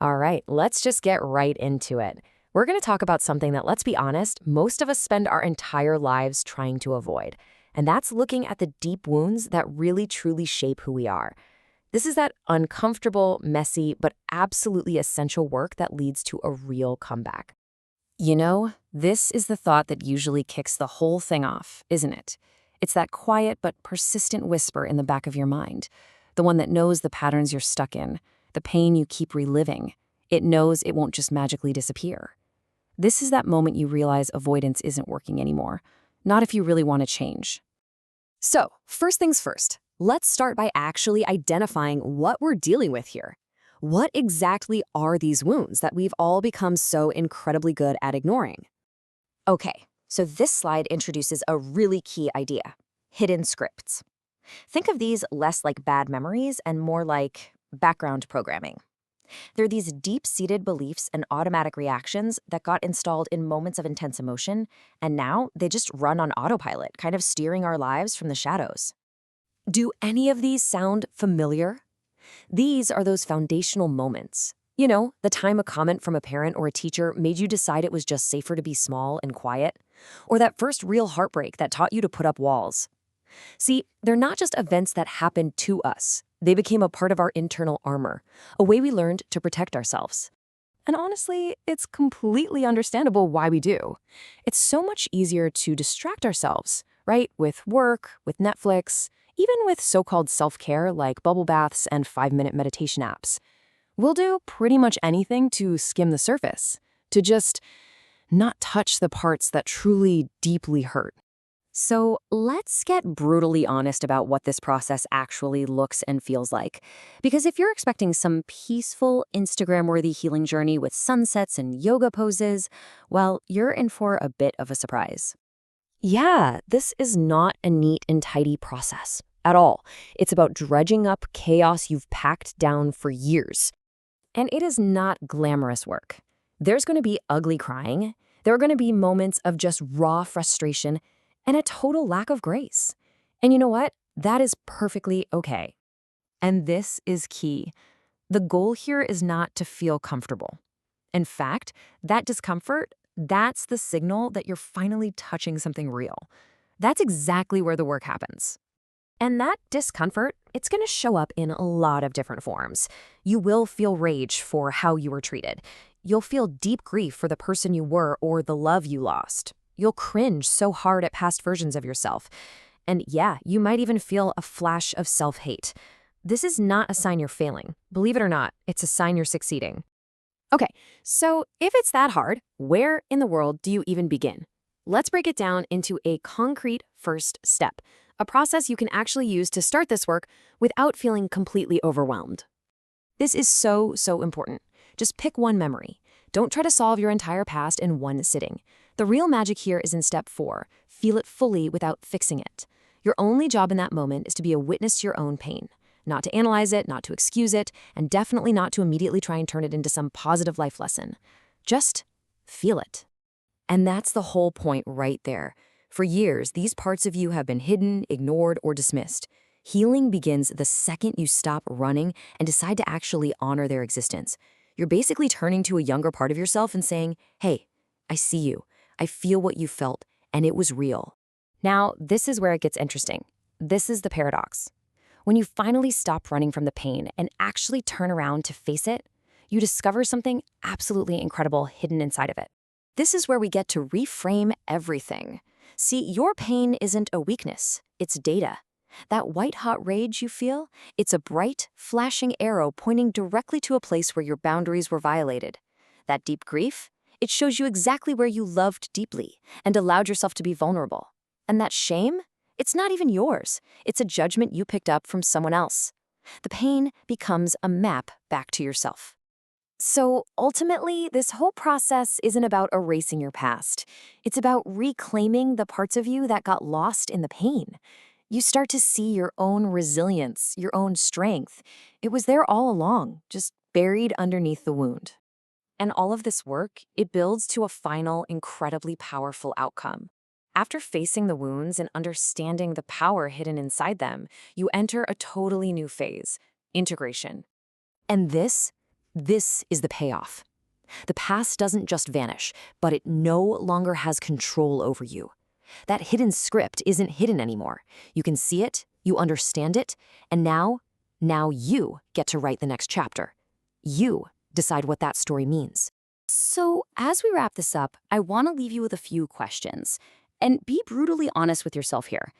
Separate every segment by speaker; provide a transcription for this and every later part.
Speaker 1: All right, let's just get right into it. We're going to talk about something that, let's be honest, most of us spend our entire lives trying to avoid. And that's looking at the deep wounds that really truly shape who we are. This is that uncomfortable, messy, but absolutely essential work that leads to a real comeback. This is the thought that usually kicks the whole thing off, isn't it? It's that quiet but persistent whisper in the back of your mind, the one that knows the patterns you're stuck in, the pain you keep reliving. It knows it won't just magically disappear. This is that moment you realize avoidance isn't working anymore, not if you really want to change. So, first things first, let's start by actually identifying what we're dealing with here. What exactly are these wounds that we've all become so incredibly good at ignoring? Okay, so this slide introduces a really key idea: hidden scripts. Think of these less like bad memories and more like background programming. They're these deep-seated beliefs and automatic reactions that got installed in moments of intense emotion, and now they just run on autopilot, kind of steering our lives from the shadows. Do any of these sound familiar? These are those foundational moments. The time a comment from a parent or a teacher made you decide it was just safer to be small and quiet, or that first real heartbreak that taught you to put up walls. See, they're not just events that happened to us. They became a part of our internal armor, a way we learned to protect ourselves. And honestly, it's completely understandable why we do. It's so much easier to distract ourselves, right? With work, with Netflix, even with so-called self-care like bubble baths and 5-minute meditation apps. We'll do pretty much anything to skim the surface, to just not touch the parts that truly deeply hurt. So let's get brutally honest about what this process actually looks and feels like. Because if you're expecting some peaceful, Instagram-worthy healing journey with sunsets and yoga poses, well, you're in for a bit of a surprise. Yeah, this is not a neat and tidy process at all. It's about dredging up chaos you've packed down for years. And it is not glamorous work. There's going to be ugly crying. There are going to be moments of just raw frustration and a total lack of grace. And you know what? That is perfectly okay. And this is key. The goal here is not to feel comfortable. In fact, that discomfort, that's the signal that you're finally touching something real. That's exactly where the work happens. And that discomfort, it's going to show up in a lot of different forms. You will feel rage for how you were treated. You'll feel deep grief for the person you were or the love you lost. You'll cringe so hard at past versions of yourself. And yeah, you might even feel a flash of self-hate. This is not a sign you're failing. Believe it or not, it's a sign you're succeeding. Okay, so if it's that hard, where in the world do you even begin? Let's break it down into a concrete first step, a process you can actually use to start this work without feeling completely overwhelmed. This is so important. Just pick one memory. Don't try to solve your entire past in one sitting. The real magic here is in step 4. Feel it fully without fixing it. Your only job in that moment is to be a witness to your own pain. Not to analyze it, not to excuse it, and definitely not to immediately try and turn it into some positive life lesson. Just feel it. And that's the whole point right there. For years, these parts of you have been hidden, ignored, or dismissed. Healing begins the second you stop running and decide to actually honor their existence. You're basically turning to a younger part of yourself and saying, hey, I see you. I feel what you felt, and it was real. Now, this is where it gets interesting. This is the paradox. When you finally stop running from the pain and actually turn around to face it, you discover something absolutely incredible hidden inside of it. This is where we get to reframe everything. See, your pain isn't a weakness, it's data. That white-hot rage you feel, it's a bright, flashing arrow pointing directly to a place where your boundaries were violated. That deep grief, it shows you exactly where you loved deeply and allowed yourself to be vulnerable. And that shame, it's not even yours. It's a judgment you picked up from someone else. The pain becomes a map back to yourself. So ultimately, this whole process isn't about erasing your past. It's about reclaiming the parts of you that got lost in the pain. You start to see your own resilience, your own strength. It was there all along, just buried underneath the wound. And all of this work, it builds to a final, incredibly powerful outcome. After facing the wounds and understanding the power hidden inside them, you enter a totally new phase: integration. And this This is the payoff. The past doesn't just vanish, but it no longer has control over you. That hidden script isn't hidden anymore. You can see it, you understand it, and now you get to write the next chapter. You decide what that story means.
Speaker 2: So, as we wrap this up, I want to leave you with a few questions. And be brutally honest with yourself here.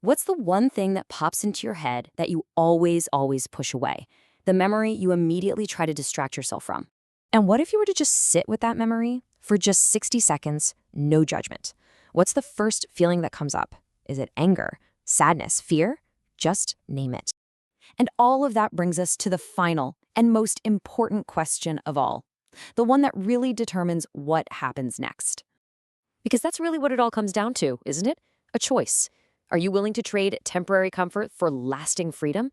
Speaker 2: What's the one thing that pops into your head that you always push away? The memory you immediately try to distract yourself from?
Speaker 1: And what if you were to just sit with that memory for just 60 seconds, no judgment? What's the first feeling that comes up? Is it anger, sadness, fear? Just name it.
Speaker 2: And all of that brings us to the final and most important question of all, the one that really determines what happens next.
Speaker 1: Because that's really what it all comes down to, isn't it? A choice. Are you willing to trade temporary comfort for lasting freedom?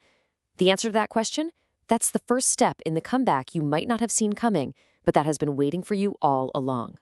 Speaker 1: The answer to that question? That's the first step in the comeback you might not have seen coming, but that has been waiting for you all along.